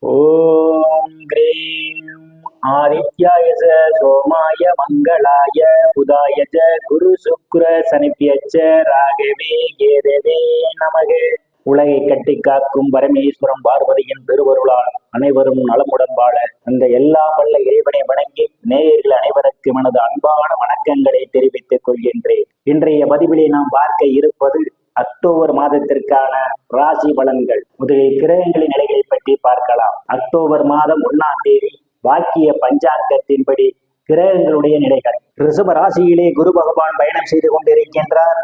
ஓம் cream ஆதித்யாய சோமாய மங்களாய புதாய குரு சுக்ர சனிப்பியச்ச ராகவே கேதவே நமகே. உலகை கட்டி காக்கும் பரமேஸ்வரம் பார்வதியின் திருவருளால் அனைவரும் நலமுடன் வாழ அந்த எல்லாம் வல்ல இறைவனை வணங்கி நேயர்கள் அனைவருக்கும் எனது அன்பான வணக்கங்களை தெரிவித்துக் கொள்கின்றேன். இன்றைய பதிவிலே நாம் பார்க்க இருப்பது அக்டோபர் மாதத்திற்கான ராசி பலன்கள். முதலில் கிரகங்களின் நிலைகளை பற்றி பார்க்கலாம். அக்டோபர் மாதம் 1ஆம் தேதி வாக்கிய பஞ்சாங்கத்தின்படி கிரகங்களுடைய நிலைகள். ரிஷப ராசியிலே குரு பகவான் பயணம் செய்து கொண்டிருக்கின்றார்.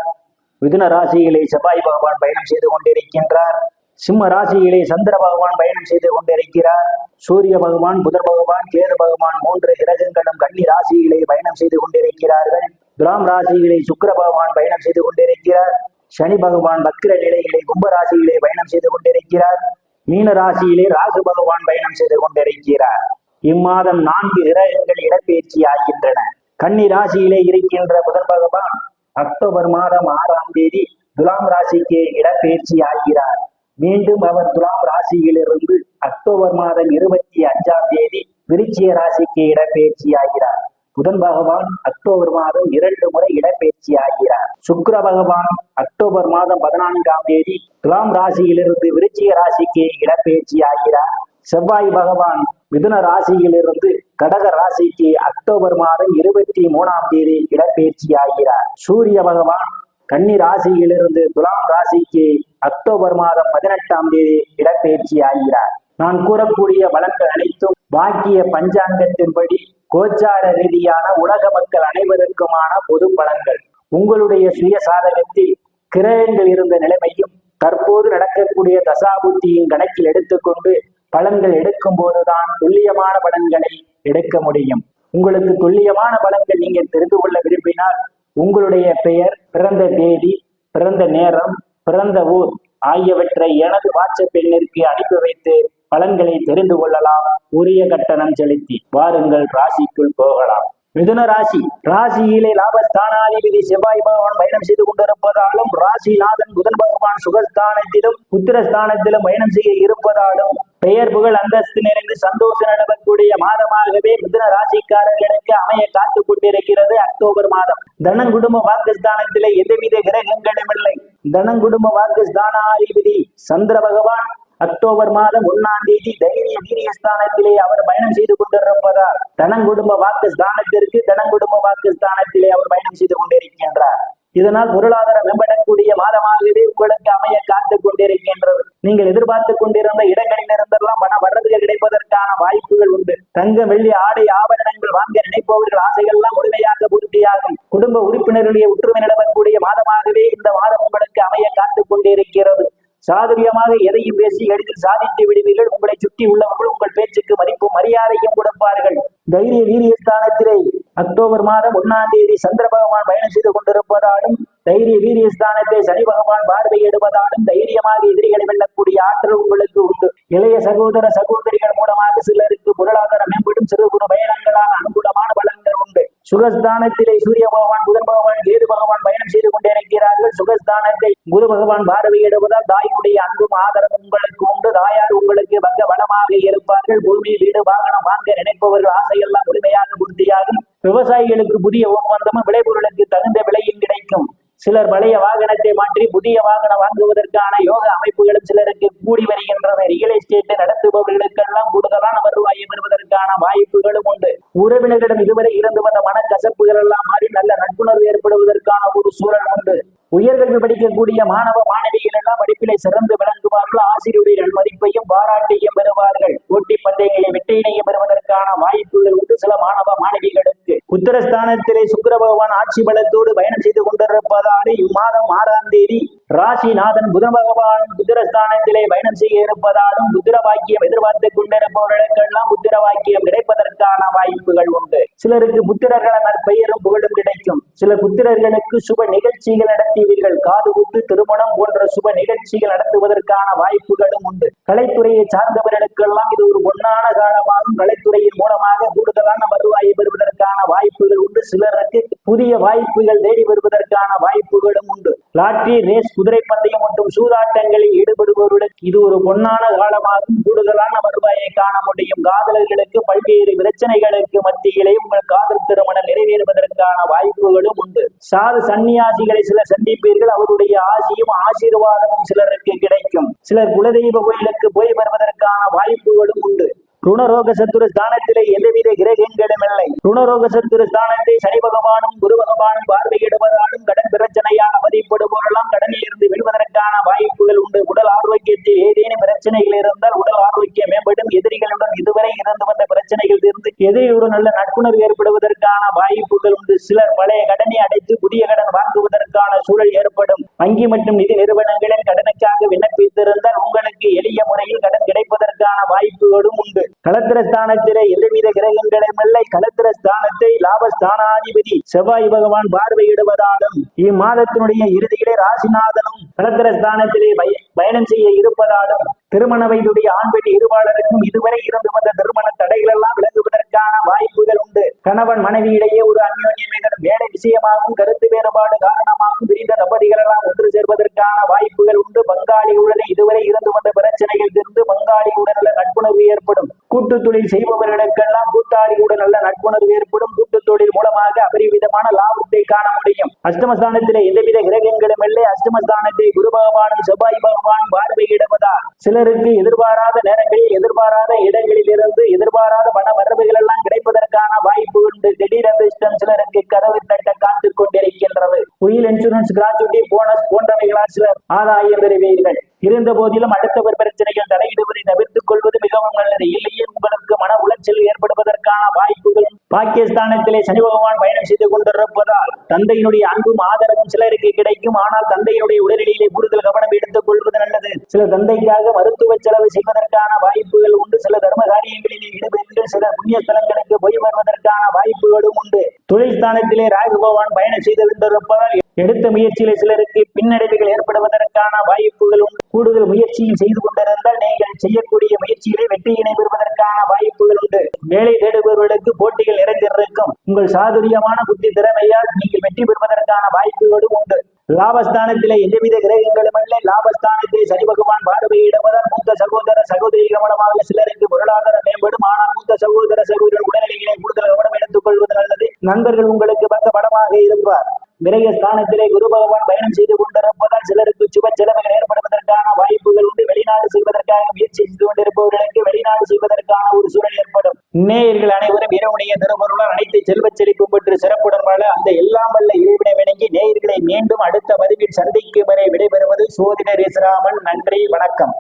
மிதுன ராசியிலே செவ்வாய் பகவான் பயணம் செய்து கொண்டிருக்கின்றார். சிம்ம ராசியிலே சந்திர பகவான் பயணம் செய்து கொண்டிருக்கிறார். சூரிய பகவான், புதன் பகவான், கேது பகவான் 3 கிரகங்களும் கன்னி ராசியிலே பயணம் செய்து கொண்டிருக்கிறார்கள். துலாம் ராசியிலே சுக்கிர பகவான் பயணம் செய்து கொண்டிருக்கிறார். சனி பகவான் வக்ர நிலையிலே கும்பராசியிலே பயணம் செய்து கொண்டிருக்கிறார். மீன ராசியிலே ராகு பகவான் பயணம் செய்து கொண்டிருக்கிறார். இம்மாதம் 4 கிரகங்கள் இடப்பெயர்ச்சி ஆகின்றன. கன்னி ராசியிலே இருக்கின்ற புதன் பகவான் அக்டோபர் மாதம் 6ஆம் தேதி துலாம் ராசிக்கு இடப்பெயர்ச்சி ஆகிறார். மீண்டும் அவர் துலாம் ராசியிலிருந்து அக்டோபர் மாதம் 25ஆம் தேதி விருச்சிக ராசிக்கு இடப்பெயர்ச்சி ஆகிறார். புதன் பகவான் அக்டோபர் மாதம் 2 முறை இடப்பெயர்ச்சி ஆகிறார். சுக்கிர பகவான் அக்டோபர் மாதம் 14ஆம் தேதி துலாம் ராசியிலிருந்து விருச்சிக ராசிக்கு இடப்பெயர்ச்சி ஆகிறார். செவ்வாய் பகவான் மிதுன ராசியிலிருந்து கடக ராசிக்கு அக்டோபர் மாதம் 23ஆம் தேதி இடப்பெயர்ச்சி ஆகிறார். சூரிய பகவான் கன்னி ராசியிலிருந்து துலாம் ராசிக்கு அக்டோபர் மாதம் 18ஆம் தேதி இடப்பெயர்ச்சி ஆகிறார். நான் கூறக்கூடிய பலன்கள் அனைத்தும் வாக்கிய பஞ்சாங்கத்தின்படி கோச்சார ரீதியான உலக மக்கள் அனைவருக்குமான பொது பலன்கள். உங்களுடைய சுய சாதகத்தில் கிரகங்கள் இருந்த நிலைமையும் தற்போது நடக்கக்கூடிய தசாபுத்தியின் கணக்கில் எடுத்துக்கொண்டு பலன்கள் எடுக்கும் போதுதான் துல்லியமான பலன்களை எடுக்க முடியும். உங்களுக்கு துல்லியமான பலன்கள் நீங்கள் தெரிந்து கொள்ள விரும்பினால் உங்களுடைய பெயர், பிறந்த தேதி, பிறந்த நேரம், பிறந்த ஊர் ஆகியவற்றை எனது வாட்ஸ்அப் எண்ணிற்கு அனுப்பி வைத்து பலன்களை தெரிந்து கொள்ளலாம். உரிய கட்டணம் செலுத்தி வாருங்கள், ராசிக்குள் போகலாம். மிதுன ராசி. ராசியிலே லாபஸ்தானாதிபதி செவ்வாய் பகவான் பயணம் செய்து கொண்டிருப்பதாலும் ராசிநாதன் புதன் பகவான் சுகஸ்தானத்திலும் புத்திரஸ்தானத்திலும் பயணம் செய்ய இருப்பதாலும் பெயர் புகழ் அந்தஸ்து நிறைந்து சந்தோஷம் நடக்கக்கூடிய மாதமாகவே மிதுன ராசிக்காரர்களுக்கு அமைய காத்து கொண்டிருக்கிறது அக்டோபர் மாதம். தனங்குடும்ப வாக்குஸ்தானத்திலே எந்தவித கிரகங்களும் இல்லை. தனங்குடும்ப வாக்குஸ்தானாதிபதி சந்திர பகவான் அக்டோபர் மாதம் 1ஆம் தேதி தைரிய வீரியஸ்தானத்திலே அவர் பயணம் செய்து கொண்டிருப்பதால் தனங்குடும்ப வாக்குஸ்தானத்திற்கு தனங்குடும்ப வாக்குஸ்தானத்திலே அவர் பயணம் செய்து கொண்டிருக்கின்றார். இதனால் பொருளாதாரம் மேம்படக்கூடிய மாதமாகவே உங்களுக்கு அமைய காத்து கொண்டிருக்கின்றது. நீங்கள் எதிர்பார்த்து கொண்டிருந்த இடங்களில் இருந்தெல்லாம் பண வரவுகள் கிடைப்பதற்கான வாய்ப்புகள் உண்டு. தங்கம், வெள்ளி, ஆடை, ஆபரணங்கள் வாங்க நினைப்பவர்கள் ஆசைகள்லாம் முழுமையாக பூர்த்தியாகும். குடும்ப உறுப்பினர்களுடைய ஒற்றுமை நிலவக்கூடிய மாதமாகவே இந்த மாதம் உங்களுக்கு அமைய காத்து கொண்டிருக்கிறது. சாதுரியமாக எதையும் பேசி எளிதில் சாதித்து விடுவீர்கள். உங்களை சுற்றி உள்ளவர்கள் உங்கள் பேச்சுக்கு மதிப்பும் மரியாதையும் கொடுப்பார்கள். தைரிய வீரியஸ்தானத்திலே அக்டோபர் மாதம் 1ஆம் தேதி சந்திர பகவான் பயணம் செய்து கொண்டிருப்பதாலும் தைரிய வீரியஸ்தானத்தை சனி பகவான் பார்வையிடுவதாலும் தைரியமாக எதிரிகளை வெல்லக்கூடிய ஆற்றல் உங்களுக்கு உண்டு. இளைய சகோதர சகோதரிகள் மூலமாக சிலருக்கு பொருளாதாரம் மேம்படும். சிறு குறு பயணங்களால் அனுகூலமான பலன்கள் உண்டு. சுகஸ்தானத்திலே சூரிய பகவான், புதன் பகவான், கேது பகவான் பயணம் செய்து கொண்டிருக்கிறார்கள். சுகஸ்தானத்தை குரு பகவான் பார்வையிடுவதால் தாயுடைய அன்பும் ஆதரவும் உங்களுக்கு உண்டு. தாயார் உங்களுக்கு பக்க பலமாக இருப்பார்கள். பூமி, வீடு, வாகனம் வாங்க நினைப்பவர்கள் ஆசையெல்லாம் முழுமையாக பூர்த்தியாகும். விவசாயிகளுக்கு புதிய ஒப்பந்தமும் விளைபொருளுக்கு தகுந்த விலையும் கிடைக்கும். சிலர் பழைய வாகனத்தை மாற்றி புதிய வாகனம் வாங்குவதற்கான யோக அமைப்புகளும் சிலருக்கு கூடி வருகின்றன. ரியல் எஸ்டேட் நடத்துபவர்களுக்கெல்லாம் கூடுதலான வருவாயை பெறுவதற்கான வாய்ப்புகளும் உண்டு. உறவினர்களிடம் இதுவரை இருந்து வந்த மனக்கசப்புகள் எல்லாம் மாறி நல்ல நட்புணர்வு ஏற்படுவதற்கான ஒரு சூழல் உண்டு. உயர்கல்வி படிக்கக்கூடிய மாணவ மாணவிகள் எல்லாம் படிப்பிலை சிறந்து விளங்குவார்கள். ஆசிரியருடைய மதிப்பையும் பாராட்டையும் பெறுவார்கள். போட்டி பந்தயங்களை வெற்றியினையும் பெறுவதற்கான வாய்ப்புகள் உண்டு. சில மாணவ மாணவிகளுக்கு உத்தரஸ்தானத்திலே சுக்கிர பகவான் ஆட்சி பலத்தோடு பயணம் செய்து கொண்டிருப்பதாலே இம்மாதம் 6ஆம் தேதி ராசிநாதன் புதன் பகவான் புத்திரஸ்தானத்திலே பயணம் செய்ய இருப்பதாலும் புத்திர வாக்கியம் எதிர்பார்த்து கொண்டிருப்பவர்களுக்கெல்லாம் புத்திர வாக்கியம் கிடைப்பதற்கான வாய்ப்புகள் உண்டு. சிலருக்கு புத்திரர்கள நற்பெயரும் புகழும் கிடைக்கும். சில புத்திரர்களுக்கு சுப நிகழ்ச்சிகள் நடத்துவீர்கள். காது குத்து, திருமணம் போன்ற சுப நிகழ்ச்சிகள் நடத்துவதற்கான வாய்ப்புகளும் உண்டு. கலைத்துறையை சார்ந்தவர்களுக்கெல்லாம் இது ஒரு பொன்னான காலமாகும். கலைத்துறையின் மூலமாக கூடுதலான வருவாயை பெறுவதற்கான வாய்ப்புகள் உண்டு. சிலருக்கு புதிய வாய்ப்புகள் தேடி வருவதற்கான வாய்ப்புகளும் உண்டு. லாட்டரி, ரேஸ், குதிரை பந்தயம் மற்றும் சூதாட்டங்களில் ஈடுபடுபவர்களுக்கு இது ஒரு பொன்னான காலமாகும். கூடுதலான வருவாயை காண முடியும். காதலர்களுக்கு பல்வேறு பிரச்சனைகளுக்கு மத்தியிலே உங்கள் காதல் திருமணம் நிறைவேறுவதற்கான வாய்ப்புகளும் உண்டு. சாது சன்னியாசிகளை சிலர் சந்திப்பீர்கள். அவருடைய ஆசியும் ஆசீர்வாதமும் சிலருக்கு கிடைக்கும். சிலர் குலதெய்வ கோயிலுக்கு போய் வருவதற்கான வாய்ப்புகளும் உண்டு. ருணரோக சத்துரு ஸ்தானத்திலே எந்தவித கிரகங்களும் இல்லை. ருணரோக சத்துரு ஸ்தானத்தை சனி பகவானும் குரு பகவானும் பார்வையிடுவதாலும் கடன் பிரச்சனையால் அவதிப்படுபவரெல்லாம் கடனில் இருந்து விடுவதற்கான வாய்ப்புகள் உண்டு. உடல் ஆரோக்கியத்தில் ஏதேனும் பிரச்சனைகள் இருந்தால் உடல் ஆரோக்கியம் மேம்படும். எதிரிகளுடன் இதுவரை இருந்து வந்த பிரச்சனைகள் இருந்து எதிரியுடன் நல்ல நட்புணர்வு ஏற்படுவதற்கான வாய்ப்புகள் உண்டு. சிலர் பழைய கடனை அடைத்து புதிய கடன் வாங்குவதற்கான சூழல் ஏற்படும். வங்கி மற்றும் நிதி நிறுவனங்களில் கடனுக்காக விண்ணப்பித்திருந்தால் உங்களுக்கு எளிய முறையில் கடன் கிடைப்பதற்கான வாய்ப்புகளும் உண்டு. களத்திரஸ்தானத்திலே எந்தவித கிரகங்களும் இல்லை. களத்திரஸ்தானத்தை லாபஸ்தானாதிபதி செவ்வாய் பகவான் பார்வையிடுவதாலும் இம்மாதத்தினுடைய இறுதியிலே ராசிநாதனும் களத்திரஸ்தானத்திலே பயணம் செய்ய இருப்பதாலும் திருமண வயதுடைய ஆண் பெண் இருபாளருக்கும் இதுவரை இருந்து வந்த திருமண தடைகள் எல்லாம் விலகுவதற்கான வாய்ப்புகள் உண்டு. கணவன் மனைவியிடையே ஒரு அந்யோன்யம் வேலை விஷயமாகவும் கருத்து வேறுபாடு காரணமாகவும் பிரிந்த தம்பதிகள் எல்லாம் ஒன்று சேர்வதற்கான வாய்ப்புகள் உண்டு. பங்காளியுடனே இதுவரை இருந்து வந்த பிரச்சனைகள் இருந்து பங்காளியுடன் நல்ல நட்புணர்வு ஏற்படும். கூட்டு தொழில் செய்பவர்களுக்கெல்லாம் கூட்டாளியுடன் நல்ல நட்புணர்வு ஏற்படும். கூட்டு தொழில் மூலமாக அபரிவிதமான லாபத்தை காண முடியும். அஷ்டமஸ்தானத்திலே எந்தவித கிரகங்களும் இல்லை. அஷ்டமஸ்தானத்தை குரு பகவானும் செவ்வாய் பகவான் பார்வையிடுவதால் சிலருக்கு எதிர்பாராத நேரங்களில் எதிர்பாராத இடங்களில் இருந்து எதிர்பாராத பண வரவுகள் எல்லாம் கிடைப்பதற்கான வாய்ப்பு உண்டு. திடீர் அதிர்ஷ்டம் சிலருக்கு கதவு தட்ட காத்துக் கொண்டிருக்கின்றது. உயில் இன்சூரன்ஸ், கிராஜுவிட்டி, போனஸ் போன்றவைகளால் சிலர் ஆதாயம் பெறுவீர்கள். இருந்த போதிலும் அடுத்தவர் பிரச்சனைகள் தலையிடுவதை தவிர்த்துக் கொள்வது மிகவும் நல்லது. இல்லையே உங்களுக்கு மன உளைச்சல் ஏற்படுவதற்கான வாய்ப்புகள். பாகிஸ்தானத்திலே சனி பகவான் பயணம் செய்து கொண்டிருப்பதால் தந்தையினுடைய அன்பும் ஆதரவும் சிலருக்கு கிடைக்கும். ஆனால் தந்தையினுடைய உடல்நிலையிலே கூடுதல் கவனம் எடுத்துக் கொள்வது நல்லது. சில தந்தைக்காக மருத்துவ செலவு செய்வதற்கான வாய்ப்புகள் உண்டு. சில தர்ம காரியங்களில் ஈடுபட்டு சில புண்ணிய ஸ்தலங்களுக்கு போய் வருவதற்கான வாய்ப்புகளும் உண்டு. தொழில் ஸ்தானத்திலே ராகு பகவான் பயணம் செய்து கொண்டிருப்பதால் எடுத்த முயற்சியிலே சிலருக்கு பின்னடைவுகள் ஏற்படுவதற்கான வாய்ப்புகள் உண்டு. கூடுதல் முயற்சியில் செய்து கொண்டிருந்தால் நீங்கள் செய்யக்கூடிய முயற்சிகளை வெற்றியினை பெறுவதற்கான வாய்ப்புகள் உண்டு. வேலை தேடுபவர்களுக்கு போட்டிகள் நிறைந்திருக்கும். உங்கள் சாதுரியமான புத்தி திறமையால் நீங்கள் வெற்றி பெறுவதற்கான வாய்ப்புகளும் உண்டு. லாபஸ்தானத்திலே எந்தவித கிரகங்களும் இல்லை. லாபஸ்தானத்திலே சனி பகவான் பார்வையிடுவதால் மூத்த சகோதர சகோதரிகள் மூலமாக சிலருக்கு பொருளாதாரம் மேம்படும். ஆனால் மூத்த சகோதர சகோதரர் உடல்நிலைகளை கூடுதல் கவனம் எடுத்துக் கொள்வது நல்லது. நண்பர்கள் உங்களுக்கு பக்க பலமாக இருப்பார். விரய ஸ்தானத்திலே குரு பகவான் பயணம் செய்து கொண்டிருப்பதால் சிலருக்கு சுப செலவுகள் ஏற்படுவதற்கான வாய்ப்புகள் உண்டு. வெளிநாடு செல்வதற்காக முயற்சி செய்து கொண்டிருப்பவர்களுக்கு வெளிநாடு செல்வதற்கான ஒரு சூழல் ஏற்படும். நேயர்கள் அனைவரும் இறைவனுடைய திருவருளால் அனைத்து செல்வச் செழிப்பும் பெற்று சிறப்புடன் வாழ அந்த எல்லாம் வல்ல இறைவனை வணங்கி நேயர்களை மீண்டும் அடுத்த பதிவில் சந்திக்கும் வரை விடைபெறுவது சோதிடர் இஸ்ராமன். நன்றி, வணக்கம்.